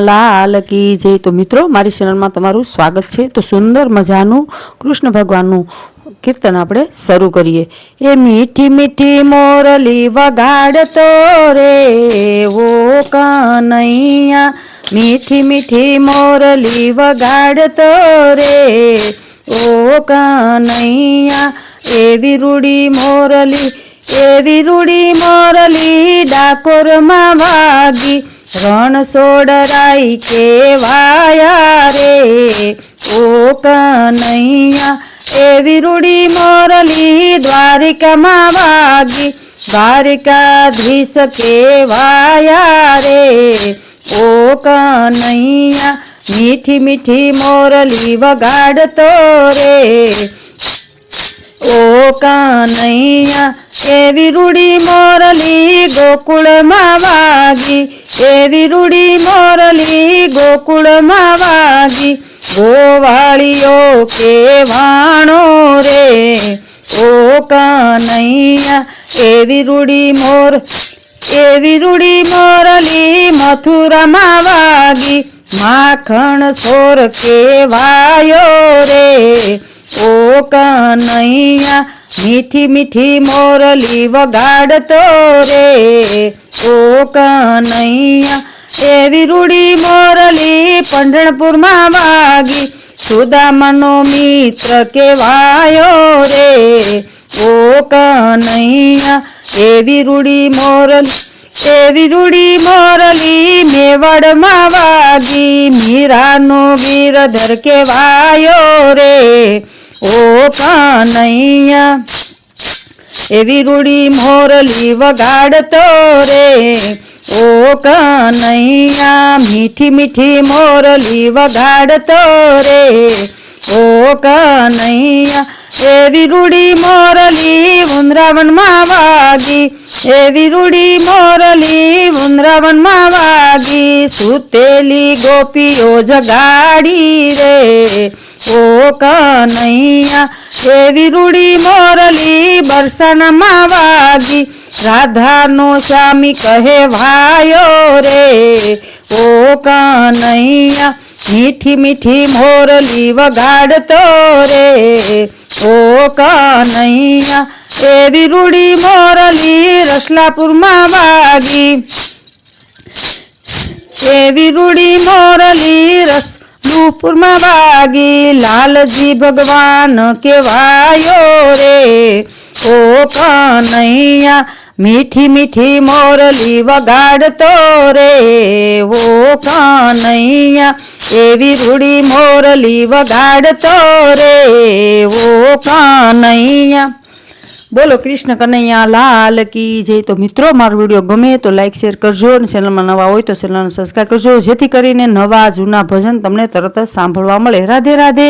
લાલ કી જય। તો મિત્રો મારી ચેનલમાં તમારું સ્વાગત છે। તો સુંદર મજાનું કૃષ્ણ ભગવાનનું કીર્તન આપણે શરૂ કરીએ। એ મીઠી મીઠી મોરલી વગાડતો રે ઓ કનૈયા, મીઠી મીઠી મોરલી વગાડતો રે ઓ કનૈયા। એવી રૂડી મોરલી ડાકોરમાં વાગી, રણછોડરાય કેવાયા રે ઓ કનૈયા। એવી રૂડી મોરલી દ્વારિકામાં વાગી, દ્વારિકાધીશ કેવાયા રે ઓ કનૈયા। મીઠી મીઠી મોરલી વગાડતો રે ઓ કનૈયા। એવી રૂડી મોરલી ગોકુળમાં વાગી, એવી રૂડી મોરલી ગોકુળમાં વાગી, ગોવાળીઓ કેવાણો રે ઓ કનૈયા। એવી રૂડી મોરલી મથુરામાં વાગી, માખણ સોર કેવાયો રે ઓ કનૈયા। મીઠી મીઠી મોરલી વગાડતો રે ઓ કનૈયા। એવી રૂડી મોરલી પંઢરપુરમાં વાગી, સુદામાનો મિત્ર કેવાયો રે ઓ કનૈયા। એવી રૂડી મોરલી મેવાડમાં વાગી, મીરાનો બિરધર કેવાયો રે ઓ કનૈયા। એવી રૂડી મોરલી વગાડતો રે ઓ કનૈયા। મીઠી મીઠી મોરલી વગાડતો રે ઓ કનૈયા। એવી રૂડી મોરલી વૃંદાવનમાં વાગી, એવી રૂડી મોરલી વૃંદાવનમાં વાગી, સુતેલી ગોપીઓ જગાડી રે ઓ કનૈયા। એવી રૂડી મોરલી બરસાનામાં વાગી, રાધાનો સ્વામી કહેવાયો રે ઓ કનૈયા। મીઠી મીઠી મોરલી વગાડતો રે ઓ કનૈયા। એવી રૂડી મોરલી રસલાપુરમાં વાગી, એવી રૂડી મોરલી રસલુપુરમાં વાગી, લાલજી ભગવાન કેવાયો રે ઓ કનૈયા। મીઠી મીઠી મોરલી વગાડતો રે ઓ કનૈયા। એવી રૂડી મોરલી વગાડતો રે ઓ કનૈયા। બોલો કૃષ્ણ કનૈયા લાલ કી જય। તો મિત્રો મારો વિડીયો ગમે તો લાઈક શેર કરજો, અને ચેનલમાં નવા હોય તો ચેનલને સબસ્ક્રાઈબ કરજો, જેથી કરીને નવા જૂના ભજન તમને તરત જ સાંભળવા મળે। રાધે રાધે।